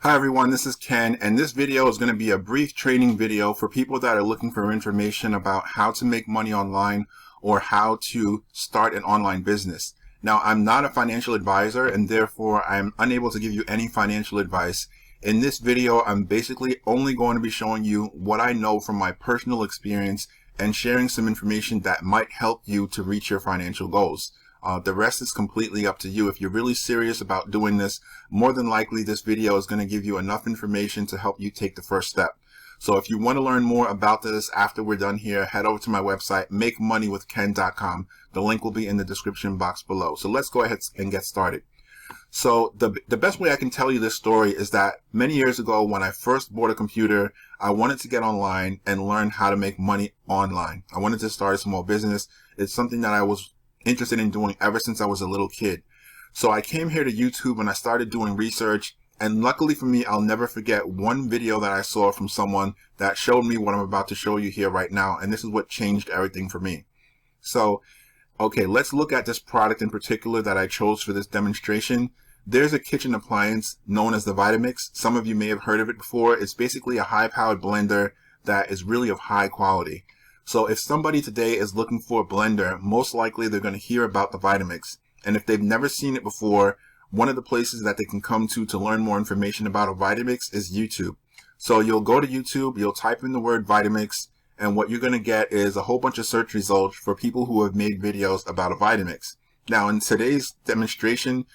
Hi everyone, this is Ken, and this video is going to be a brief training video for people that are looking for information about how to make money online or how to start an online business. Now, I'm not a financial advisor and therefore I'm unable to give you any financial advice. In this video, I'm basically only going to be showing you what I know from my personal experience and sharing some information that might help you to reach your financial goals. The rest is completely up to you. If you're really serious about doing this, more than likely this video is going to give you enough information to help you take the first step. So if you want to learn more about this after we're done here, head over to my website, makemoneywithken.com. The link will be in the description box below. So let's go ahead and get started. So the best way I can tell you this story is that many years ago when I first bought a computer, I wanted to get online and learn how to make money online. I wanted to start a small business. It's something that I was interested in doing ever since I was a little kid. So I came here to YouTube and I started doing research, and luckily for me, I'll never forget one video that I saw from someone that showed me what I'm about to show you here right now, and this is what changed everything for me. So okay, let's look at this product in particular that I chose for this demonstration. There's a kitchen appliance known as the Vitamix. Some of you may have heard of it before. It's basically a high-powered blender that is really of high quality. So if somebody today is looking for a blender, most likely they're going to hear about the Vitamix. And if they've never seen it before, one of the places that they can come to learn more information about a Vitamix is YouTube. So you'll go to YouTube, you'll type in the word Vitamix, and what you're going to get is a whole bunch of search results for people who have made videos about a Vitamix. Now in today's demonstration,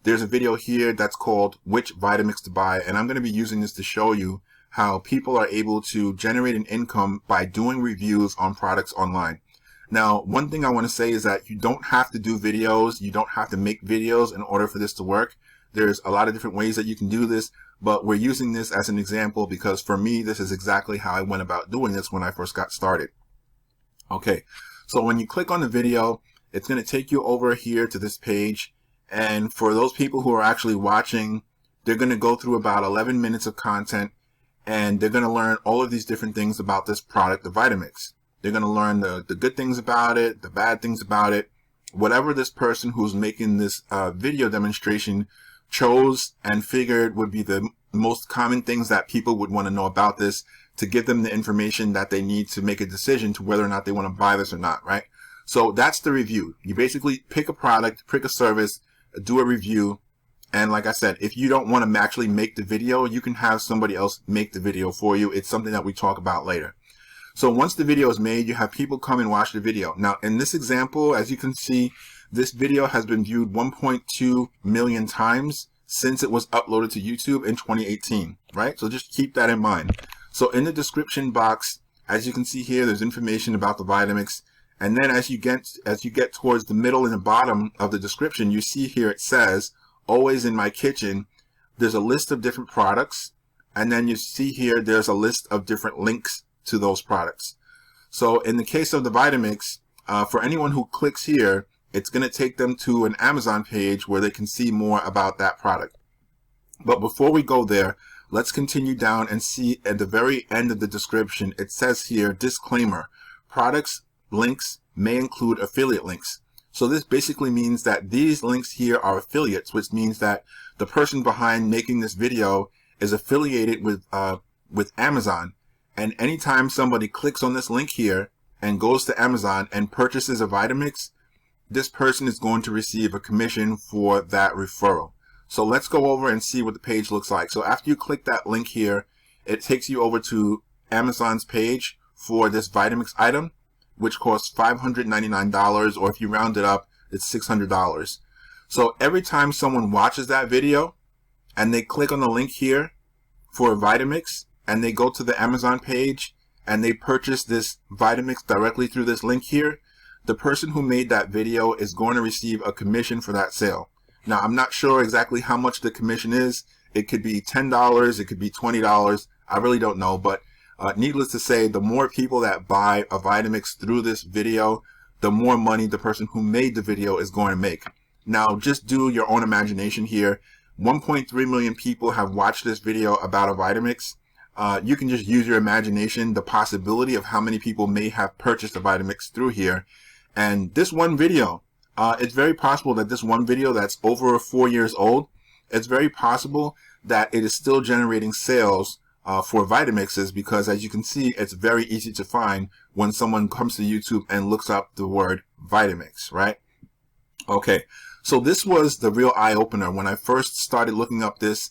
there's a video here that's called Which Vitamix to Buy, and I'm going to be using this to show you how people are able to generate an income by doing reviews on products online. Now, one thing I want to say is that you don't have to do videos, you don't have to make videos in order for this to work. There's a lot of different ways that you can do this, but we're using this as an example because for me, this is exactly how I went about doing this when I first got started. Okay, so when you click on the video, it's going to take you over here to this page, and for those people who are actually watching, they're going to go through about 11 minutes of content, and they're going to learn all of these different things about this product, the Vitamix. They're going to learn the good things about it, the bad things about it, whatever this person who's making this video demonstration chose and figured would be the most common things that people would want to know about this to give them the information that they need to make a decision to whether or not they want to buy this or not, right? So that's the review. You basically pick a product, pick a service, do a review. And like I said, if you don't want to actually make the video, you can have somebody else make the video for you. It's something that we talk about later. So once the video is made, you have people come and watch the video. Now, in this example, as you can see, this video has been viewed 1.2 million times since it was uploaded to YouTube in 2018, right? So just keep that in mind. So in the description box, as you can see here, there's information about the Vitamix. And then as you get towards the middle and the bottom of the description, you see here it says, always in my kitchen. There's a list of different products, and then you see here there's a list of different links to those products. So in the case of the Vitamix, for anyone who clicks here, it's going to take them to an Amazon page where they can see more about that product. But before we go there, let's continue down and see at the very end of the description, it says here, disclaimer, products links may include affiliate links. So this basically means that these links here are affiliates, which means that the person behind making this video is affiliated with Amazon. And anytime somebody clicks on this link here and goes to Amazon and purchases a Vitamix, this person is going to receive a commission for that referral. So let's go over and see what the page looks like. So after you click that link here, it takes you over to Amazon's page for this Vitamix item, which costs $599, or if you round it up, it's $600. So every time someone watches that video and they click on the link here for a Vitamix and they go to the Amazon page and they purchase this Vitamix directly through this link here, the person who made that video is going to receive a commission for that sale. Now, I'm not sure exactly how much the commission is. It could be $10, it could be $20. I really don't know, but needless to say, the more people that buy a Vitamix through this video, the more money the person who made the video is going to make. Now, just do your own imagination here. 1.3 million people have watched this video about a Vitamix. You can just use your imagination, the possibility of how many people may have purchased a Vitamix through here. And this one video, it's very possible that this one video that's over 4 years old it's very possible that it is still generating sales for Vitamixes, because as you can see, it's very easy to find when someone comes to YouTube and looks up the word Vitamix, right? Okay, so this was the real eye-opener. When I first started looking up this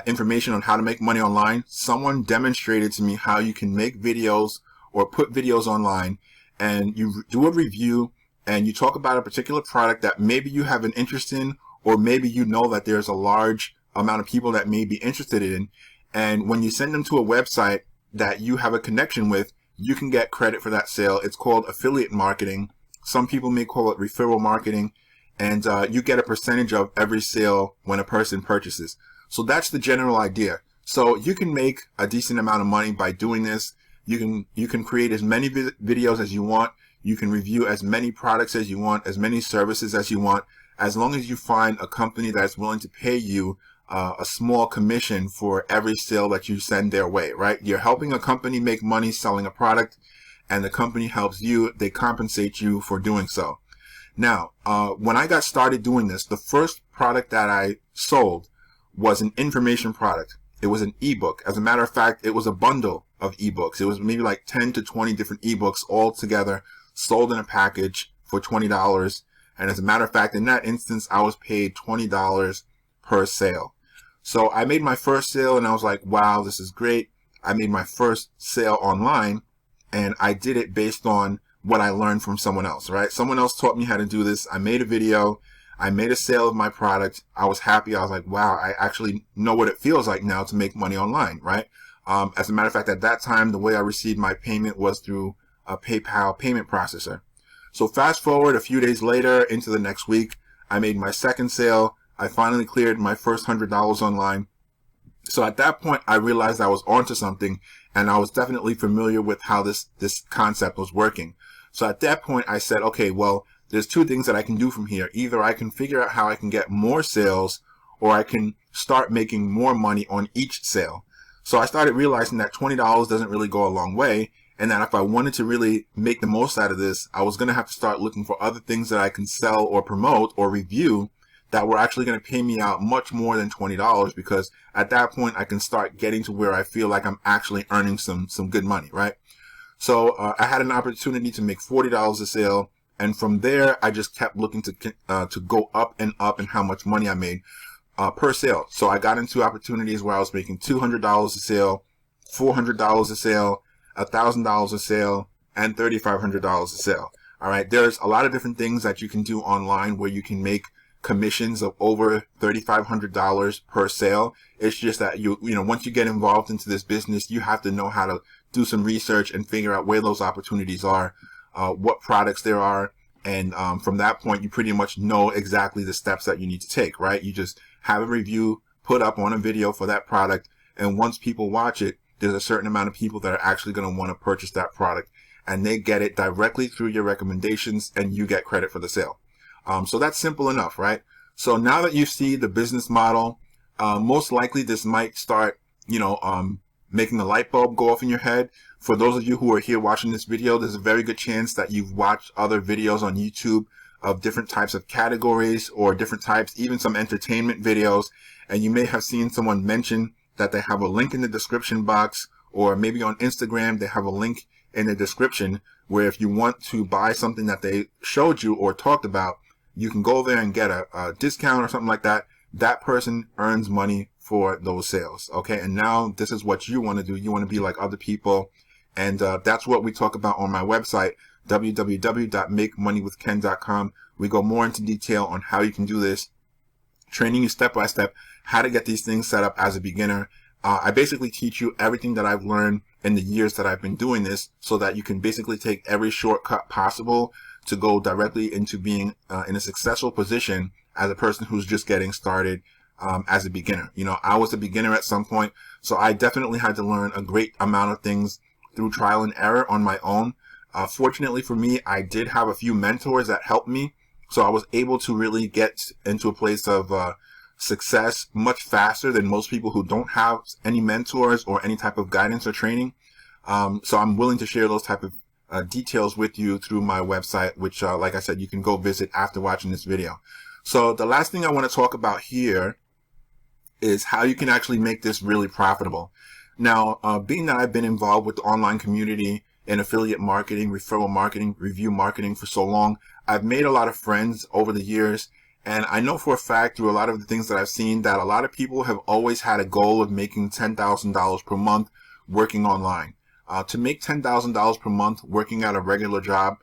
information on how to make money online, someone demonstrated to me how you can make videos or put videos online, and you do a review and you talk about a particular product that maybe you have an interest in, or maybe you know that there's a large amount of people that may be interested in. And when you send them to a website that you have a connection with, you can get credit for that sale. It's called affiliate marketing. Some people may call it referral marketing. And you get a percentage of every sale when a person purchases. So that's the general idea. So you can make a decent amount of money by doing this. You can create as many videos as you want. You can review as many products as you want, as many services as you want, as long as you find a company that's willing to pay you a small commission for every sale that you send their way, right? You're helping a company make money selling a product, and the company helps you. They compensate you for doing so. Now, when I got started doing this, the first product that I sold was an information product. It was an ebook. As a matter of fact, it was a bundle of ebooks. It was maybe like 10 to 20 different ebooks all together, sold in a package for $20. And as a matter of fact, in that instance, I was paid $20 per sale. So I made my first sale and I was like, wow, this is great. I made my first sale online, and I did it based on what I learned from someone else, right? Someone else taught me how to do this. I made a video. I made a sale of my product. I was happy. I was like, wow, I actually know what it feels like now to make money online, right? As a matter of fact, at that time, the way I received my payment was through a PayPal payment processor. So fast forward a few days later into the next week, I made my second sale. I finally cleared my first $100 online. So at that point, I realized I was onto something, and I was definitely familiar with how this concept was working. So at that point, I said, okay, well, there's two things that I can do from here. Either I can figure out how I can get more sales, or I can start making more money on each sale. So I started realizing that $20 doesn't really go a long way, and that if I wanted to really make the most out of this, I was going to have to start looking for other things that I can sell or promote or review that were actually going to pay me out much more than $20, because at that point I can start getting to where I feel like I'm actually earning some good money, right? So I had an opportunity to make $40 a sale, and from there I just kept looking to go up and up in how much money I made per sale. So I got into opportunities where I was making $200 a sale, $400 a sale, $1,000 a sale, and $3,500 a sale. All right, there's a lot of different things that you can do online where you can make commissions of over $3,500 per sale. It's just that you know, once you get involved into this business, you have to know how to do some research and figure out where those opportunities are, what products there are. And from that point, you pretty much know exactly the steps that you need to take, right? You just have a review put up on a video for that product. And once people watch it, there's a certain amount of people that are actually going to want to purchase that product, and they get it directly through your recommendations, and you get credit for the sale. So that's simple enough, right? So now that you see the business model, most likely this might start, making the light bulb go off in your head. For those of you who are here watching this video, there's a very good chance that you've watched other videos on YouTube of different types of categories or different types, even some entertainment videos. And you may have seen someone mention that they have a link in the description box, or maybe on Instagram, they have a link in the description where if you want to buy something that they showed you or talked about, you can go there and get a discount or something like that. That person earns money for those sales. Okay. And now this is what you want to do. You want to be like other people. And that's what we talk about on my website, www.makemoneywithken.com. We go more into detail on how you can do this, training you step by step, how to get these things set up as a beginner. I basically teach you everything that I've learned in the years that I've been doing this, so that you can basically take every shortcut possible to go directly into being in a successful position as a person who's just getting started as a beginner. I was a beginner at some point, so I definitely had to learn a great amount of things through trial and error on my own. Fortunately for me, I did have a few mentors that helped me, so I was able to really get into a place of success much faster than most people who don't have any mentors or any type of guidance or training. So I'm willing to share those type of details with you through my website, which, like I said, you can go visit after watching this video. So the last thing I want to talk about here is how you can actually make this really profitable. Now, being that I've been involved with the online community and affiliate marketing, referral marketing, review marketing for so long, I've made a lot of friends over the years. And I know for a fact through a lot of the things that I've seen that a lot of people have always had a goal of making $10,000 per month working online. To make $10,000 per month working at a regular job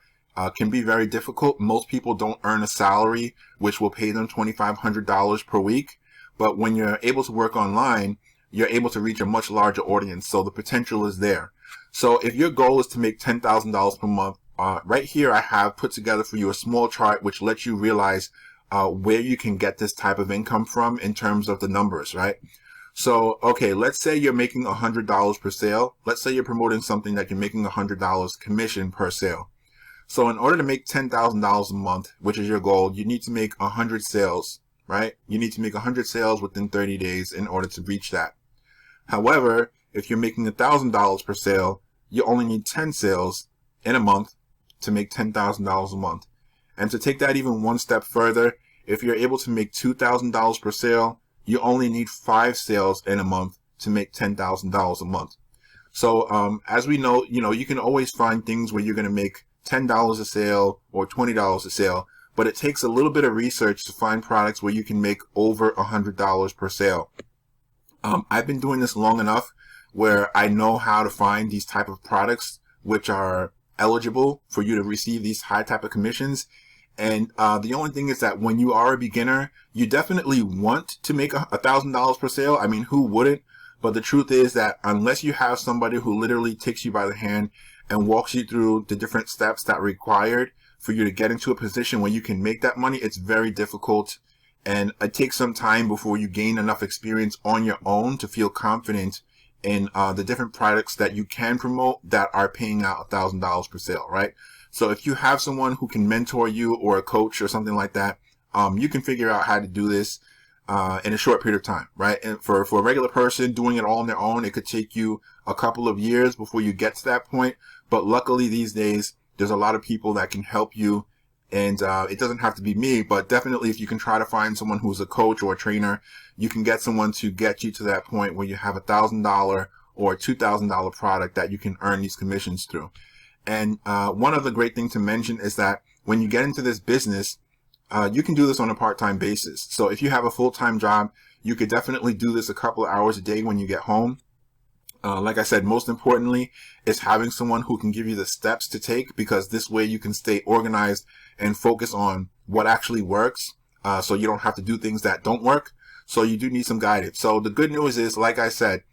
can be very difficult. Most people don't earn a salary which will pay them $2,500 per week. But when you're able to work online, you're able to reach a much larger audience. So the potential is there. So if your goal is to make $10,000 per month, right here I have put together for you a small chart which lets you realize where you can get this type of income from in terms of the numbers, right? So, okay, let's say you're making $100 per sale. Let's say you're promoting something that you're making $100 commission per sale. So in order to make $10,000 a month, which is your goal, you need to make 100 sales, right? You need to make 100 sales within 30 days in order to reach that. However, if you're making $1,000 per sale, you only need 10 sales in a month to make $10,000 a month. And to take that even one step further, if you're able to make $2,000 per sale, you only need 5 sales in a month to make $10,000 a month. So as we know, you can always find things where you're going to make $10 a sale or $20 a sale, but it takes a little bit of research to find products where you can make over $100 per sale. I've been doing this long enough where I know how to find these type of products which are eligible for you to receive these high type of commissions. And the only thing is that when you are a beginner, you definitely want to make $1,000 per sale. I mean, who wouldn't? But the truth is that unless you have somebody who literally takes you by the hand and walks you through the different steps that are required for you to get into a position where you can make that money, it's very difficult. And it takes some time before you gain enough experience on your own to feel confident in the different products that you can promote that are paying out $1,000 per sale, right? So if you have someone who can mentor you or a coach or something like that, you can figure out how to do this in a short period of time, right? And for a regular person doing it all on their own, it could take you a couple of years before you get to that point. But luckily these days, there's a lot of people that can help you. And it doesn't have to be me, but definitely if you can try to find someone who's a coach or a trainer, you can get someone to get you to that point where you have $1,000 or a $2,000 product that you can earn these commissions through. And one other great thing to mention is that when you get into this business, you can do this on a part-time basis. So if you have a full-time job, you could definitely do this a couple of hours a day when you get home. Like I said, most importantly is having someone who can give you the steps to take, because this way you can stay organized and focus on what actually works. So you don't have to do things that don't work. So you do need some guidance. So the good news is, like I said,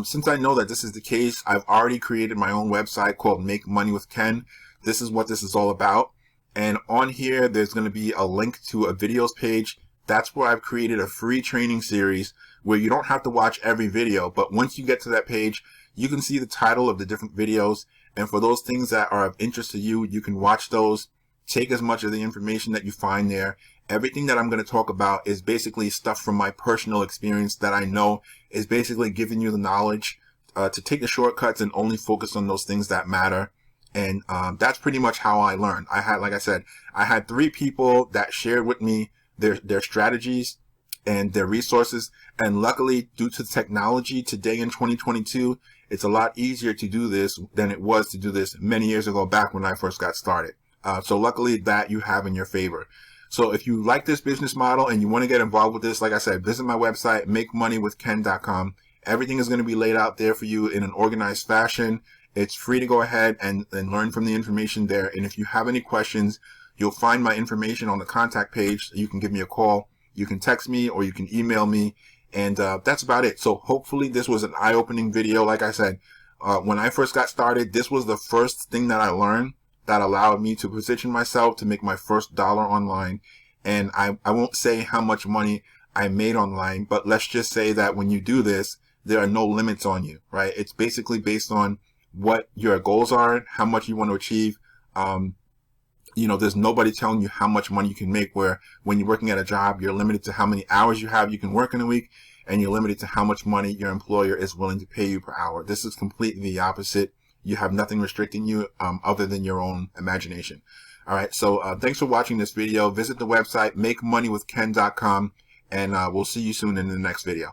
since I know that this is the case, I've already created my own website called Make Money with Ken. This is what this is all about. And on here, there's going to be a link to a videos page. That's where I've created a free training series where you don't have to watch every video. But once you get to that page, you can see the title of the different videos. And for those things that are of interest to you, you can watch those. Take as much of the information that you find there. Everything that I'm going to talk about is basically stuff from my personal experience that I know is basically giving you the knowledge to take the shortcuts and only focus on those things that matter. And that's pretty much how I learned. Like I said, I had 3 people that shared with me their strategies and their resources. And luckily, due to technology today in 2022, it's a lot easier to do this than it was to do this many years ago back when I first got started. So luckily that you have in your favor. So if you like this business model and you want to get involved with this, like I said, visit my website, makemoneywithken.com. Everything is going to be laid out there for you in an organized fashion. It's free to go ahead and learn from the information there. And if you have any questions, you'll find my information on the contact page. You can give me a call, you can text me, or you can email me. And that's about it. So hopefully this was an eye-opening video. Like I said, when I first got started, this was the first thing that I learned that allowed me to position myself to make my first dollar online. And I won't say how much money I made online, but let's just say that when you do this, there are no limits on you, right? It's basically based on what your goals are, how much you want to achieve. There's nobody telling you how much money you can make, where when you're working at a job, you're limited to how many hours you can work in a week, and you're limited to how much money your employer is willing to pay you per hour. This is completely the opposite. You have nothing restricting you other than your own imagination. All right. So thanks for watching this video. Visit the website, makemoneywithken.com, and we'll see you soon in the next video.